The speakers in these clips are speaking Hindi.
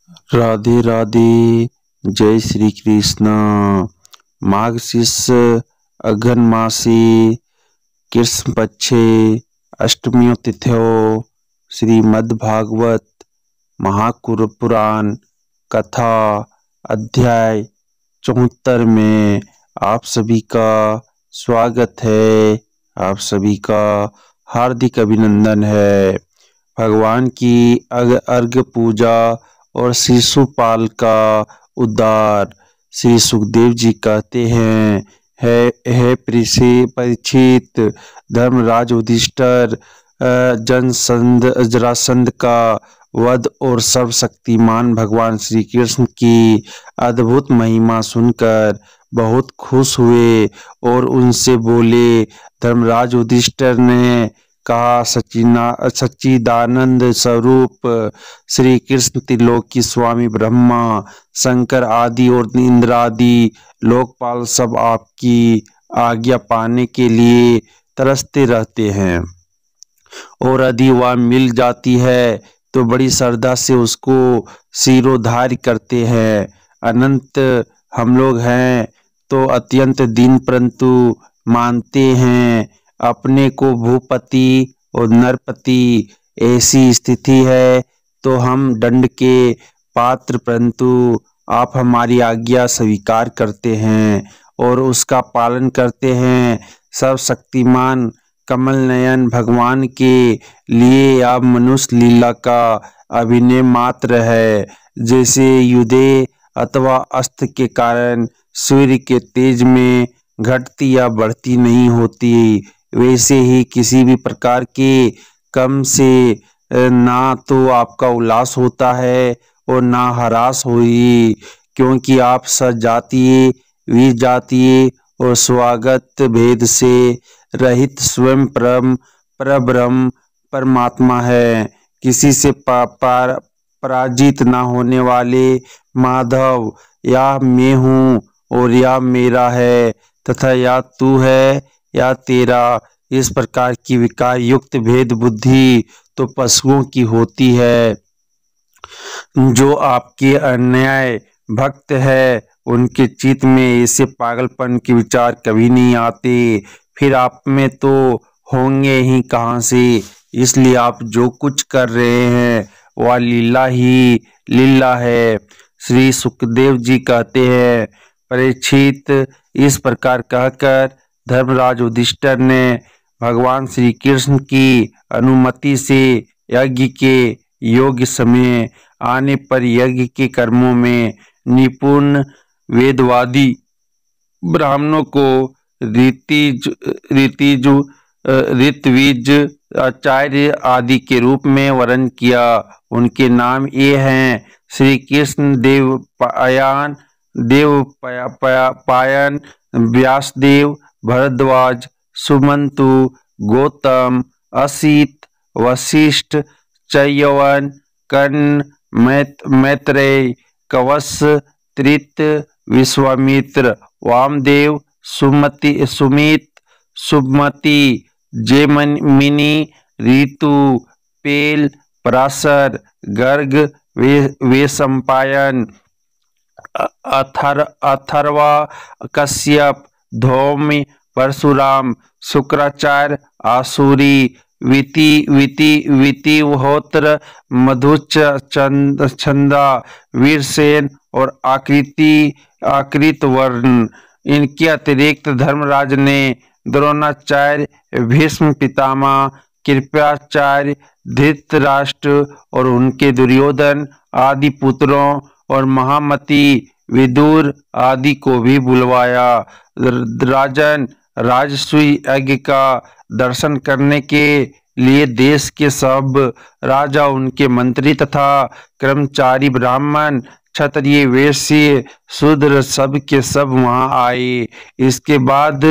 राधे राधे। जय श्री कृष्ण। माघशीर्ष अघन मासी कृष्ण पक्षे अष्टमी तिथ्यो श्रीमद्भागवत महापुराण कथा अध्याय 74 में आप सभी का स्वागत है। आप सभी का हार्दिक अभिनंदन है। भगवान की अर्घ पूजा और शिशुपाल का उद्धार। श्री सुखदेव जी कहते हैं, है परीक्षित, धर्मराज युधिष्ठिर जरासंध का वध और सर्वशक्तिमान भगवान श्री कृष्ण की अद्भुत महिमा सुनकर बहुत खुश हुए और उनसे बोले। धर्मराज युधिष्ठिर ने कहा, सच्चिदानंद स्वरूप श्री कृष्ण त्रिलोकी स्वामी ब्रह्मा शंकर आदि और इंद्र आदि लोकपाल सब आपकी आज्ञा पाने के लिए तरसते रहते हैं और यदि वह मिल जाती है तो बड़ी श्रद्धा से उसको शिरोधार्य करते हैं। अनंत हम लोग हैं तो अत्यंत दीन परंतु मानते हैं अपने को भूपति और नरपति। ऐसी स्थिति है तो हम दंड के पात्र, परंतु आप हमारी आज्ञा स्वीकार करते हैं और उसका पालन करते हैं। सर्वशक्तिमान कमल नयन भगवान के लिए आप मनुष्य लीला का अभिनय मात्र है। जैसे युदय अथवा अस्त के कारण सूर्य के तेज में घटती या बढ़ती नहीं होती, वैसे ही किसी भी प्रकार के कम से ना तो आपका उल्लास होता है और ना हरास हुई, क्योंकि आप सजातीय विजातीय और स्वागत भेद से रहित स्वयं परब्रह्म परमात्मा है। किसी से पराजित ना होने वाले माधव, या मैं हूँ और या मेरा है तथा या तू है या तेरा, इस प्रकार की विकार युक्त भेद बुद्धि तो पशुओं की होती है। जो आपके अन्याय भक्त है उनके चित्त में ऐसे पागलपन के विचार कभी नहीं आते, फिर आप में तो होंगे ही कहाँ से। इसलिए आप जो कुछ कर रहे हैं वह लीला ही लीला है। श्री सुखदेव जी कहते हैं, परीक्षित, इस प्रकार कहकर धर्मराज युधिष्ठिर ने भगवान श्री कृष्ण की अनुमति से यज्ञ के योग्य समय आने पर यज्ञ के कर्मों में निपुण वेदवादी ब्राह्मणों को ऋत्विज आचार्य आदि के रूप में वर्ण किया। उनके नाम ये हैं, श्री कृष्ण देवपायन, व्यासदेव, भरद्वाज, सुमंतु, गौतम, असित, वशिष्ठ, च्यवन, कर्ण, मैत्रेय, कवस, त्रित, विश्वामित्र, वामदेव, सुमित, सुमति, जैमिनी, ऋतु, पेल, पराशर, गर्ग, वैशंपायन, अथर्वा, कश्यप, धौम्य, परशुराम, शुक्राचार्य, आसुरी, वितिहोत्र, मधुचंदा, वीरसेन और आकृत वर्ण। इनके अतिरिक्त धर्मराज ने द्रोणाचार्य, भीष्म पितामह, कृपाचार्य, धृतराष्ट्र और उनके दुर्योधन आदि पुत्रों और महामती विदुर आदि को भी बुलवाया। राजन, राजसूय यज्ञ का दर्शन करने के लिए देश के सब राजा, उनके मंत्री तथा कर्मचारी, ब्राह्मण, क्षत्रिय, वैश्य, शूद्र सब के सब वहां आए। इसके बाद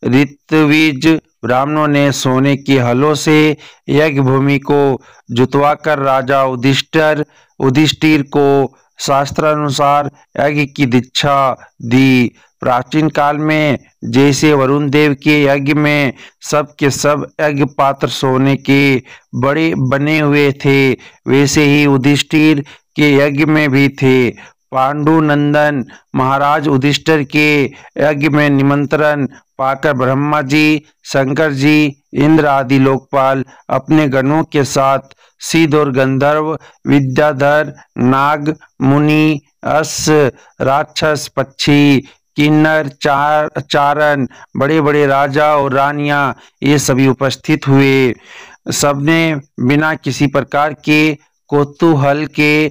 ऋत्विज ब्राह्मणों ने सोने के हलों से यज्ञ भूमि को जुतवाकर राजा युधिष्ठिर को शास्त्रानुसार यज्ञ की दीक्षा दी। प्राचीन काल में जैसे वरुण देव के यज्ञ में सब के सब यज्ञ पात्र सोने के बड़े बने हुए थे, वैसे ही युधिष्ठिर के यज्ञ में भी थे। पांडु नंदन महाराज युधिष्ठिर के यज्ञ में निमंत्रण पाकर ब्रह्मा जी, शंकर जी, इंद्र आदि लोकपाल अपने गणों के साथ सिद्ध और गंधर्व, विद्याधर, नाग, मुनि, अश्व, राक्षस, पक्षी, किन्नर, चारण, बड़े बड़े राजा और रानियां ये सभी उपस्थित हुए। सबने बिना किसी प्रकार के कौतूहल के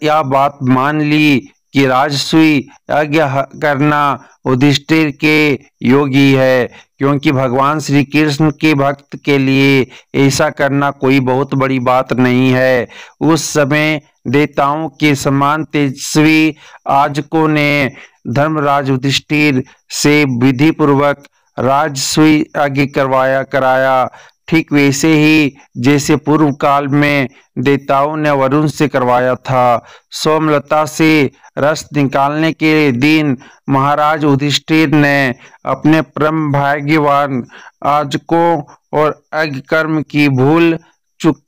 यह बात मान ली कि राजसूय यज्ञ करना युधिष्ठिर के योगी है, क्योंकि भगवान श्री कृष्ण के भक्त के लिए ऐसा करना कोई बहुत बड़ी बात नहीं है। उस समय देवताओं के समान तेजस्वी आजकों ने धर्मराज युधिष्ठिर से विधि पूर्वक राजसूय यज्ञ कराया। ठीक वैसे ही जैसे पूर्व काल में देवताओं ने वरुण से करवाया था। सोमलता से रस निकालने के दिन महाराज युधिष्ठिर ने अपने परम भाग्यवान आजकों और यज्ञ कर्म की भूल चूक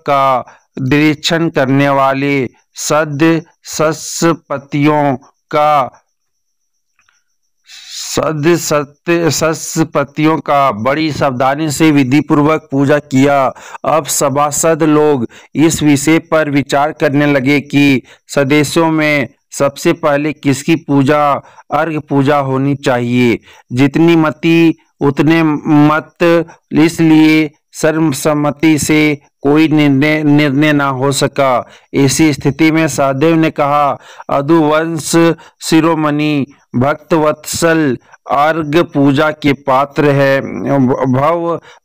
का निरीक्षण करने वाले सदस्यपतियों का बड़ी सावधानी से विधि पूर्वक पूजा किया। अब सभासद लोग इस विषय पर विचार करने लगे कि सदस्यों में सबसे पहले किसकी पूजा अर्घ पूजा होनी चाहिए। जितनी मति उतने मत, इसलिए सर्वसम्मति से कोई निर्णय ना हो सका। ऐसी स्थिति में सहदेव ने कहा, अदुवंश शिरोमणि भक्तवत्सल अर्घ पूजा के पात्र है।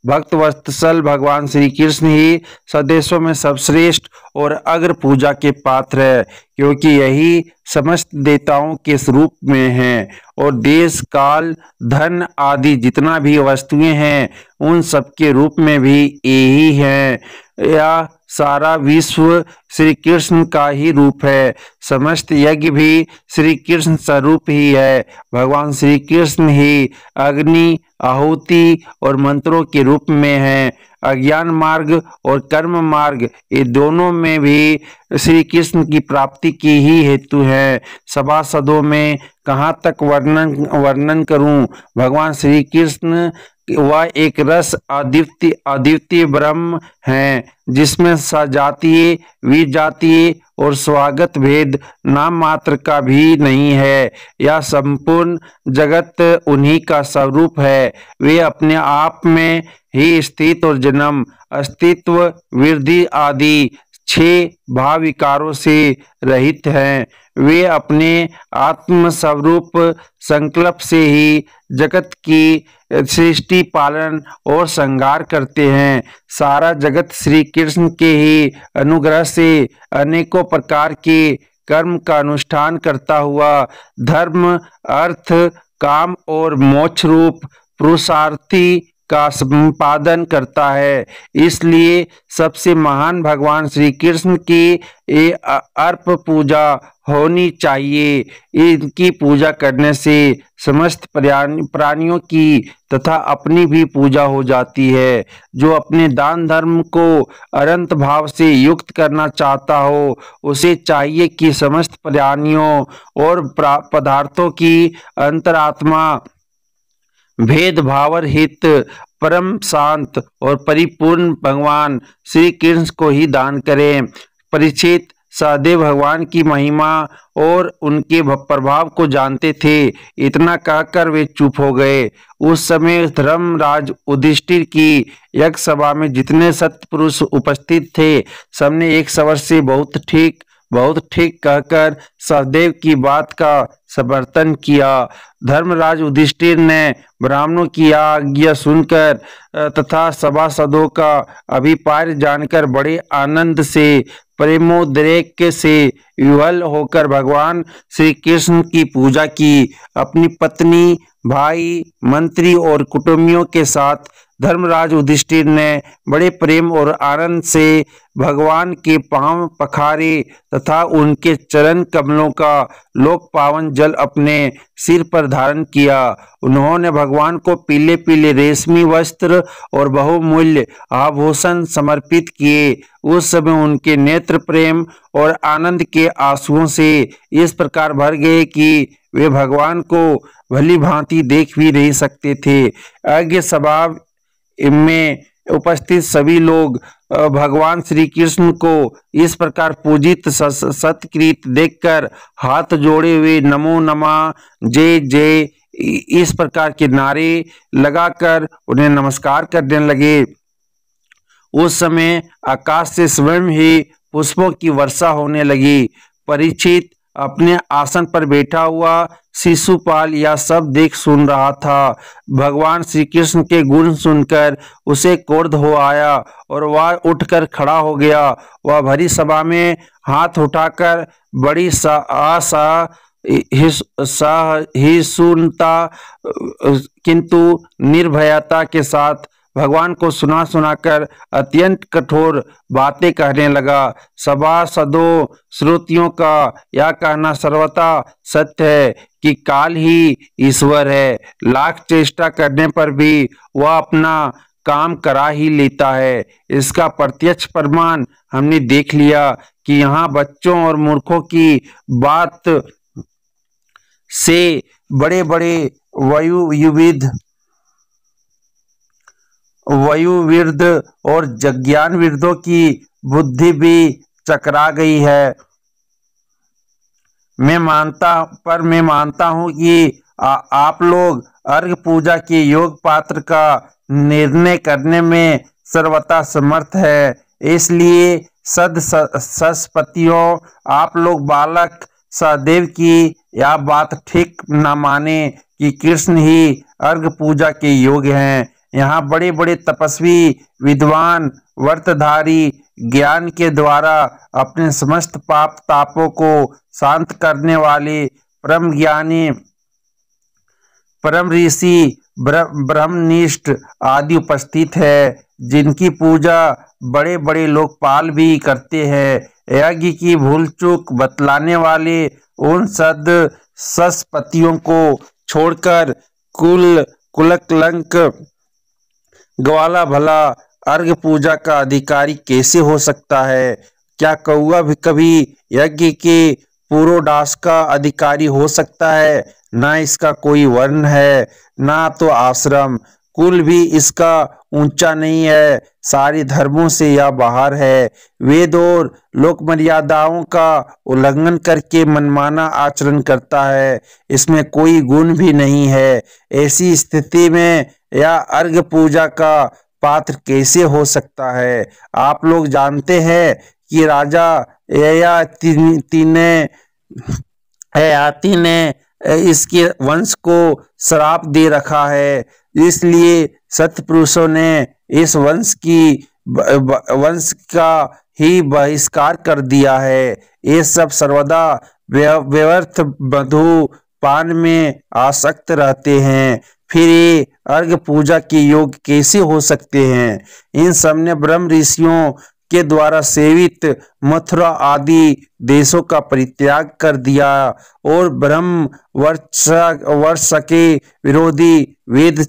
भक्तवत्सल भगवान श्री कृष्ण ही सदस्यों में सर्वश्रेष्ठ और अग्र पूजा के पात्र है, क्योंकि यही समस्त देवताओं के स्वरूप में है और देश काल धन आदि जितना भी वस्तुएं हैं उन सबके रूप में भी यही है। यह सारा विश्व श्री कृष्ण का ही रूप है। समस्त यज्ञ भी श्री कृष्ण स्वरूप ही है। भगवान श्री कृष्ण ही अग्नि, आहुति और मंत्रों के रूप में है। अज्ञान मार्ग और कर्म मार्ग ये दोनों में भी श्री कृष्ण की प्राप्ति की ही हेतु है। सभासदों में कहाँ तक वर्णन करूं। भगवान श्री कृष्ण वह एक रस अद्वितीय ब्रह्म है, जिसमें सजातीय, विजातीय और स्वागत भेद नाम मात्र का भी नहीं है। यह संपूर्ण जगत उन्हीं का स्वरूप है। वे अपने आप में ही स्थित और जन्म, अस्तित्व, वृद्धि आदि 6 भाव विकारों से रहित हैं। वे अपने आत्म स्वरूप संकल्प से ही जगत की सृष्टि, पालन और संहार करते हैं। सारा जगत श्री कृष्ण के ही अनुग्रह से अनेकों प्रकार के कर्म का अनुष्ठान करता हुआ धर्म, अर्थ, काम और मोक्ष रूप पुरुषार्थी का संपादन करता है। इसलिए सबसे महान भगवान श्री कृष्ण की अर्प पूजा होनी चाहिए। इनकी पूजा करने से समस्त प्राणियों की तथा अपनी भी पूजा हो जाती है। जो अपने दान धर्म को अनंत भाव से युक्त करना चाहता हो, उसे चाहिए कि समस्त प्राणियों और पदार्थों की अंतरात्मा भेदभाव रहित परम शांत और परिपूर्ण भगवान श्री कृष्ण को ही दान करें। परीक्षित सहदेव भगवान की महिमा और उनके प्रभाव को जानते थे। इतना कहकर वे चुप हो गए। उस समय धर्मराज युधिष्ठिर की यज्ञ सभा में जितने सत्पुरुष उपस्थित थे, सबने एक स्वर से बहुत ठीक कहकर सहदेव की बात का समर्थन किया। धर्मराज युधिष्ठिर ने ब्राह्मणों की आज्ञा सुनकर तथा सभासदों का अभिप्राय जानकर बड़े आनंद से, प्रेमोद्रेक से विह्वल होकर भगवान श्री कृष्ण की पूजा की। अपनी पत्नी, भाई, मंत्री और कुटुंबियों के साथ धर्मराज युधिष्ठिर ने बड़े प्रेम और आनंद से भगवान के पांव पखारे तथा उनके चरण कमलों का लोक पावन जल अपने सिर पर धारण किया। उन्होंने भगवान को पीले पीले रेशमी वस्त्र और बहुमूल्य आभूषण समर्पित किए। उस समय उनके नेत्र प्रेम और आनंद के आंसुओं से इस प्रकार भर गए कि वे भगवान को भली भांति देख भी नहीं सकते थे। अज्ञ सभा में उपस्थित सभी लोग भगवान श्री कृष्ण को इस प्रकार पूजित सत्कृत देखकर हाथ जोड़े हुए नमो नमः जय जय इस प्रकार के नारे लगाकर उन्हें नमस्कार करने लगे। उस समय आकाश से स्वयं ही पुष्पों की वर्षा होने लगी। परीक्षित अपने आसन पर बैठा हुआ शिशुपाल यह सब देख सुन रहा था। भगवान श्री कृष्ण के गुण सुनकर उसे क्रोध हो आया और वह उठकर खड़ा हो गया। वह भरी सभा में हाथ उठाकर बड़ी सहिष्णुता किंतु निर्भयता के साथ भगवान को सुना सुनाकर अत्यंत कठोर बातें कहने लगा। सभासदों श्रोतियों का यह कहना सर्वथा सत्य है कि काल ही ईश्वर है। लाख चेष्टा करने पर भी वह अपना काम करा ही लेता है। इसका प्रत्यक्ष प्रमाण हमने देख लिया कि यहाँ बच्चों और मूर्खों की बात से बड़े बड़े वयोवृद्ध और ज्ञानवृद्धों की बुद्धि भी चकरा गई है। मैं मानता हूँ कि आप लोग अर्घ पूजा के योग पात्र का निर्णय करने में सर्वथा समर्थ है। इसलिए सत्पतियों आप लोग बालक सहदेव की यह बात ठीक न माने कि कृष्ण ही अर्घ पूजा के योग्य हैं। यहाँ बड़े बड़े तपस्वी विद्वान व्रतधारी ज्ञान के द्वारा अपने समस्त पाप तापों को शांत करने वाले परम ज्ञानी परम ऋषि ब्रह्मनिष्ठ आदि उपस्थित है, जिनकी पूजा बड़े बड़े लोकपाल भी करते हैं। यज्ञ की भूल चूक बतलाने वाले उन सत्पतियों को छोड़कर कुलकलंक ग्वाला भला अर्घ पूजा का अधिकारी कैसे हो सकता है? क्या कौआ भी कभी यज्ञ के पुरोडास का अधिकारी हो सकता है? ना इसका कोई वर्ण है, ना तो आश्रम, कुल भी इसका ऊंचा नहीं है। सारे धर्मों से यह बाहर है। वेद और लोक मर्यादाओं का उल्लंघन करके मनमाना आचरण करता है। इसमें कोई गुण भी नहीं है। ऐसी स्थिति में यह अर्घ पूजा का पात्र कैसे हो सकता है? आप लोग जानते हैं कि राजा ययाति ने इसके वंश को श्राप दे रखा है। इसलिए सत्पुरुषों ने इस वंश का ही बहिष्कार कर दिया है। ये सब सर्वदा व्यर्थ मधु पान में आसक्त रहते हैं। फिर ये अर्घ पूजा के योग कैसे हो सकते हैं? इन सब ने ब्रह्म ऋषियों के द्वारा सेवित मथुरा आदि देशों का परित्याग कर दिया और ब्रह्म वर्ष के विरोधी वेद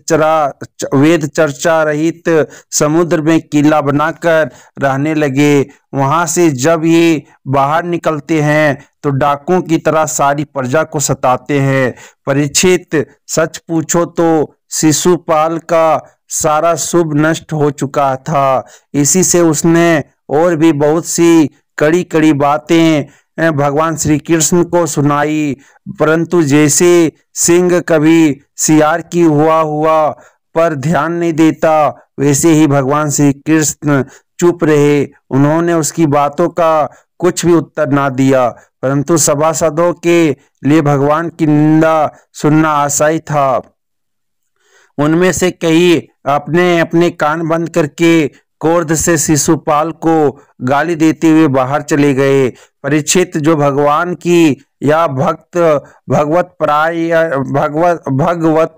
चर्चा रहित समुद्र में किला बनाकर रहने लगे। वहां से जब ये बाहर निकलते हैं तो डाकुओं की तरह सारी प्रजा को सताते हैं। परीक्षित, सच पूछो तो शिशुपाल का सारा शुभ नष्ट हो चुका था। इसी से उसने और भी बहुत सी कड़ी कड़ी बातें भगवान श्री कृष्ण को सुनाई, परंतु जैसे सिंह कभी सियार की हुआ पर ध्यान नहीं देता, वैसे ही भगवान श्री कृष्ण चुप रहे। उन्होंने उसकी बातों का कुछ भी उत्तर ना दिया, परंतु सभासदों के लिए भगवान की निंदा सुनना आशाई था। उनमें से कई अपने अपने कान बंद करके क्रोध से शिशुपाल को गाली देते हुए बाहर चले गए। परीक्षित जो भगवान की या भगवत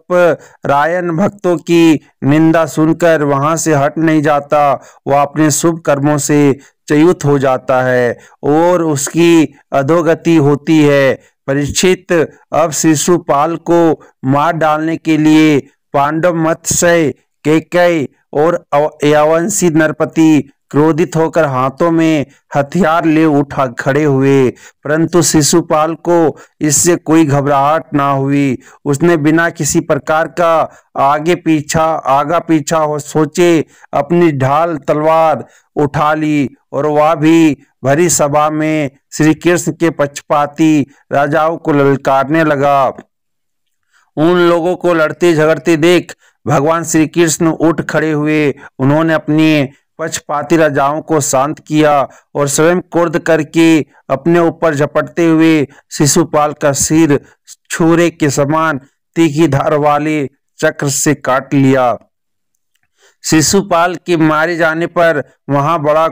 परायण भक्तों की निंदा सुनकर वहां से हट नहीं जाता, वह अपने शुभ कर्मों से च्युत हो जाता है और उसकी अधोगति होती है। परीक्षित अब शिशुपाल को मार डालने के लिए पांडव मत्स्य कैकेयी और यावंशी नरपति क्रोधित होकर हाथों में हथियार ले उठा खड़े हुए, परंतु शिशुपाल को इससे कोई घबराहट ना हुई। उसने बिना किसी प्रकार का आगा पीछा हो सोचे अपनी ढाल तलवार उठा ली और वह भी भरी सभा में श्री कृष्ण के पक्षपाती राजाओं को ललकारने लगा। उन लोगों को लड़ते झगड़ते देख भगवान श्री कृष्ण उठ खड़े हुए। उन्होंने अपने पक्षपाती राजाओं को शांत किया और स्वयं क्रोध करके अपने ऊपर झपटते हुए शिशुपाल का सिर छुरे के समान तीखी धार वाले चक्र से काट लिया। शिशुपाल के मारे जाने पर वहां बड़ा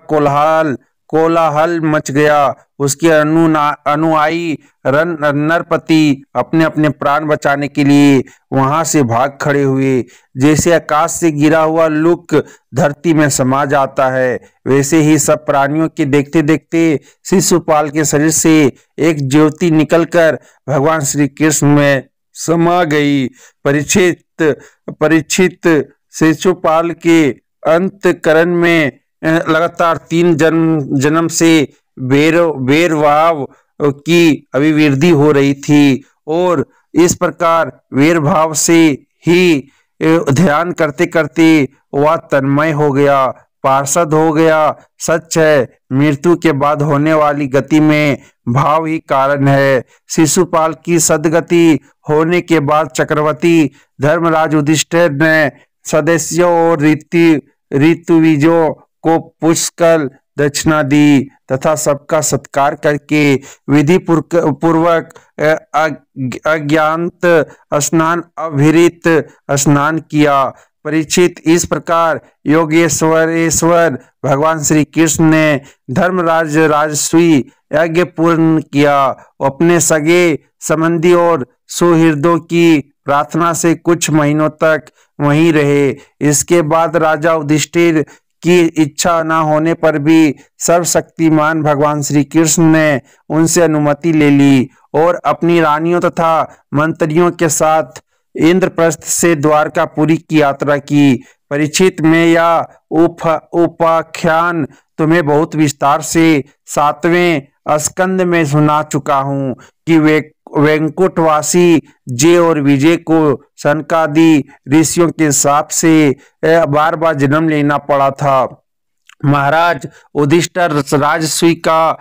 कोलाहल मच गया। उसके अनुयायी नरपति अपने अपने प्राण बचाने के लिए वहां से भाग खड़े हुए। जैसे आकाश से गिरा हुआ लुक धरती में समा जाता है, वैसे ही सब प्राणियों के देखते देखते शिशुपाल के शरीर से एक ज्योति निकलकर भगवान श्री कृष्ण में समा गई। परीक्षित शिशुपाल के अंतःकरण में लगातार 3 जन्म से वैरभाव की अभिवृद्धि हो रही थी और इस प्रकार वैरभाव से ही ध्यान करते करते वह तन्मय हो गया, पार्षद हो गया। सच है, मृत्यु के बाद होने वाली गति में भाव ही कारण है। शिशुपाल की सद्गति होने के बाद चक्रवर्ती धर्मराज युधिष्ठिर ने सदस्यों और ऋतुविजों को पुष्कल दक्षिणा दी तथा सबका सत्कार करके विधि पूर्वक अज्ञात स्नान अभिरित स्नान किया। परीक्षित इस प्रकार योगेश्वरेश्वर भगवान श्री कृष्ण ने धर्मराज राजसूय यज्ञ पूर्ण किया। अपने सगे संबंधी और सुहृदों की प्रार्थना से कुछ महीनों तक वहीं रहे। इसके बाद राजा युधिष्ठिर की इच्छा न होने पर भी सर्वशक्तिमान भगवान श्री कृष्ण ने उनसे अनुमति ले ली और अपनी रानियों तथा मंत्रियों के साथ इंद्रप्रस्थ से द्वारकापुरी की यात्रा की। परीक्षित में यह उपाख्यान तुम्हें बहुत विस्तार से 7वें स्कंद में सुना चुका हूँ कि वैकुंठवासी जय और विजय को सनकादि ऋषियों के शाप से बार बार जन्म लेना पड़ा था। महाराज युधिष्ठिर राजसूय का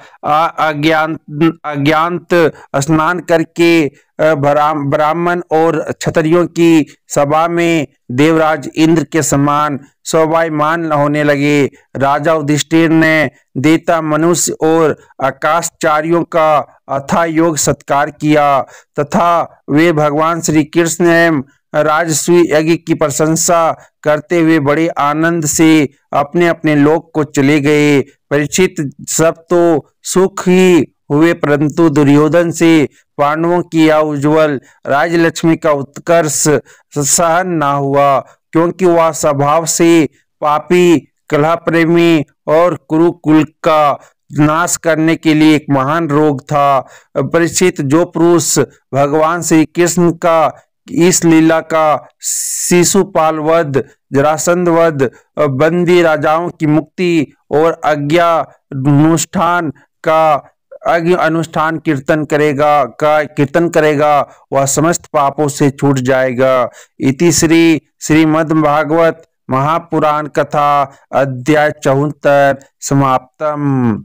अज्ञात स्नान करके ब्राह्मण और क्षत्रियों की सभा में देवराज इंद्र के समान शोभायमान होने लगे। राजा युधिष्ठिर ने देवता मनुष्य और आकाशचारियों का अथाह योग सत्कार किया तथा वे भगवान श्री कृष्ण एवं राजसूय यज्ञ की प्रशंसा करते हुए बड़े आनंद से अपने अपने लोक को चले गए। परीक्षित सब तो सुख ही हुए, परंतु दुर्योधन से पांडवों की या उज्जवल राजलक्ष्मी का उत्कर्ष सहन ना हुआ, क्योंकि वह स्वभाव से पापी, कलह प्रेमी और कुरुकुल का नाश करने के लिए एक महान रोग था। परीक्षित जो पुरुष भगवान श्री कृष्ण का इस लीला का शिशुपाल वध, जरासंध वध, बंदी राजाओं की मुक्ति और अनुष्ठान कीर्तन करेगा वह समस्त पापों से छूट जाएगा। इति श्रीमद्भागवत महापुराण कथा अध्याय 74 समाप्तम।